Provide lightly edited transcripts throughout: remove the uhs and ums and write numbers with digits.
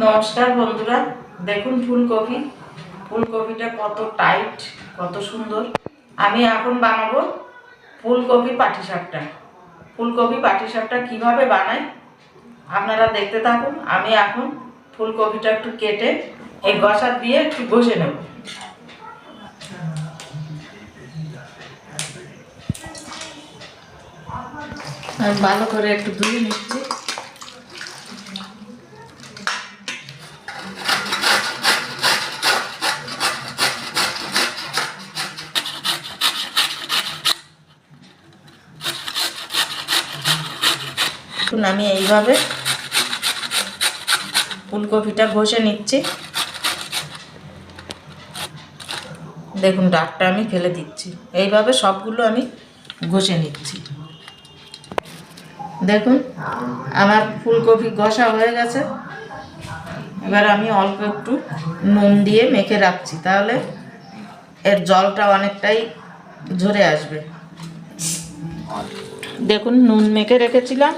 নমস্কার বন্ধুরা, দেখুন ফুলকপিটা কত টাইট, কত সুন্দর। আমি এখন বানাবো ফুলকপি পাটিসাপটা কিভাবে বানাই আপনারা দেখতে থাকুন। আমি এখন ফুলকপিটা একটু কেটে এই গসা দিয়ে একটু ঘষে নেব। আমি ভালো করে একটু ধুয়ে নিচ্ছি। আমি এইভাবে ফুলকপিটা ঘষে নিচ্ছি। দেখুন ডাঁটটা আমি ফেলে দিচ্ছি। এইভাবে সবগুলো আমি ঘষে নিচ্ছি। দেখুন আমার ফুলকপি ঘষা হয়ে গেছে। এবার আমি অল্প একটু নুন দিয়ে মেখে রাখছি, তাহলে এর জলটা অনেকটাই ঝরে আসবে। দেখুন নুন মেখে রেখেছিলাম,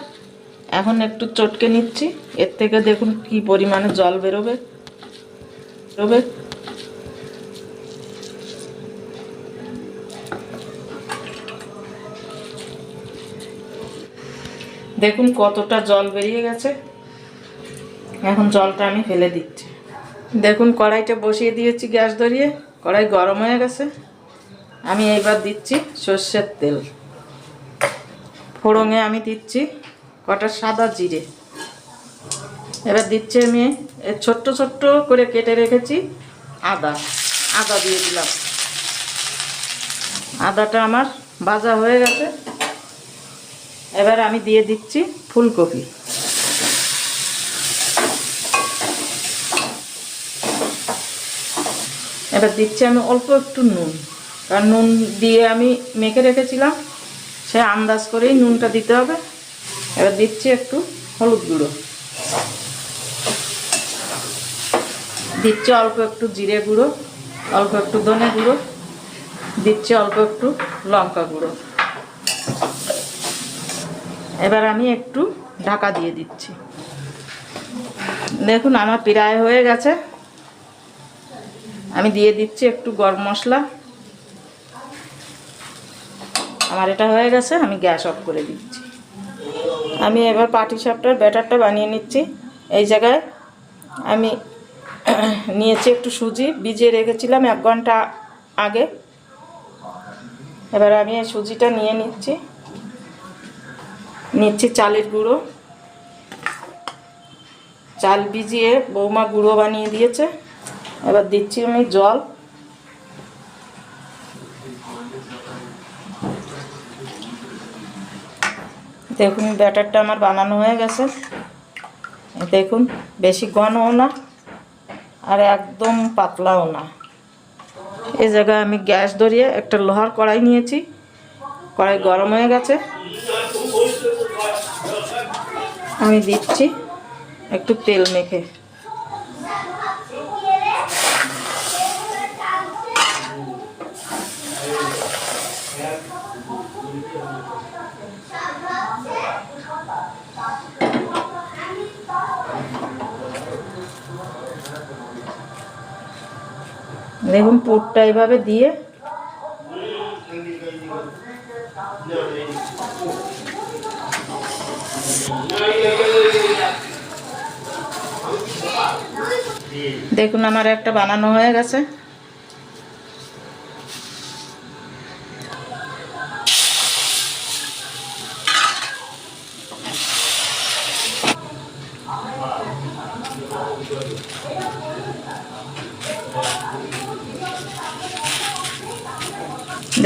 এখন একটু চটকে নিচ্ছি। এর থেকে দেখুন কি পরিমাণে জল বেরোবে। দেখুন কতটা জল বেরিয়ে গেছে। এখন জলটা আমি ফেলে দিচ্ছি। দেখুন কড়াইটা বসিয়ে দিয়েছি গ্যাস ধরিয়ে, কড়াই গরম হয়ে গেছে। আমি এইবার দিচ্ছি সর্ষের তেল। ফোড়নে আমি দিচ্ছি কটা সাদা জিরে। এবার দিচ্ছি আমি ছোট্ট ছোট্ট করে কেটে রেখেছি আদা দিয়ে দিলাম। আদাটা আমার ভাজা হয়ে গেছে। এবার আমি দিয়ে দিচ্ছি ফুলকপি। এবার দিচ্ছি আমি অল্প একটু নুন, কারণ নুন দিয়ে আমি মেখে রেখেছিলাম, সে আন্দাজ করেই নুনটা দিতে হবে। এবার দিচ্ছি একটু হলুদ গুঁড়ো, দিচ্ছি অল্প একটু জিরে গুঁড়ো, অল্প একটু ধনে গুঁড়ো, দিচ্ছি অল্প একটু লঙ্কা গুঁড়ো। এবার আমি একটু ঢাকা দিয়ে দিচ্ছি। দেখুন আমার প্রায় হয়ে গেছে। আমি দিয়ে দিচ্ছি একটু গরম মশলা। আমার এটা হয়ে গেছে, আমি গ্যাস অফ করে দিচ্ছি। আমি এবার পাটিসাপটার ব্যাটারটা বানিয়ে নিচ্ছি। এই জায়গায় আমি নিয়েছি একটু সুজি, ভিজিয়ে রেখেছিলাম 1 ঘন্টা আগে। এবার আমি এই সুজিটা নিয়ে নিচ্ছি চালের গুঁড়ো। চাল ভিজিয়ে বৌমা গুঁড়ো বানিয়ে দিয়েছে। এবার দিচ্ছি আমি জল। দেখুন ব্যাটারটা আমার বানানো হয়ে গেছে। দেখুন বেশি ঘনও না আর একদম পাতলাও না। এই জায়গায় আমি গ্যাস ধরিয়ে একটা লোহার কড়াই নিয়েছি। কড়াই গরম হয়ে গেছে। আমি দিচ্ছি একটু তেল মেখে। দেখুন পুরটা এইভাবে দিয়ে দেখুন আমার একটা বানানো হয়ে গেছে।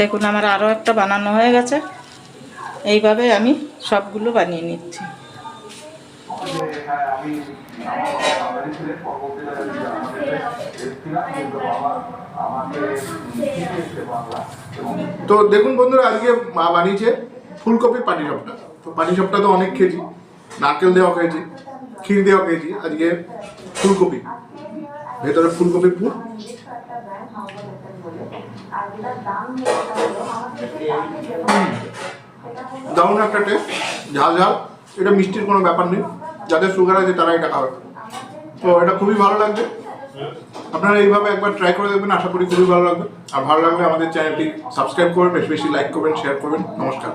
দেখুন আমার আরও একটা বানানো হয়ে গেছে। এইভাবে আমি সবগুলো বানিয়ে নিচ্ছি। তো দেখুন বন্ধুরা, আজকে মা বানিয়েছে ফুলকপি পাটিসাপটা। তো পাটিসাপটা তো অনেক খেয়েছি, নারকেল দেওয়া খেয়েছি, ক্ষীর দেওয়া খেয়েছি। আজকে ফুলকপি, ভেতরে ফুলকপি পুর। দারুণ একটা টেস্ট, ঝাল ঝাল। এটা মিষ্টির কোনো ব্যাপার নেই, যাদের সুগার আছে তারা এটা খাবে। তো এটা খুবই ভালো লাগবে। আপনারা এইভাবে একবার ট্রাই করে দেখবেন, আশা করি খুবই ভালো লাগবে। আর ভালো লাগলে আমাদের চ্যানেলটি সাবস্ক্রাইব করবেন, বেশি বেশি লাইক করবেন, শেয়ার করবেন। নমস্কার।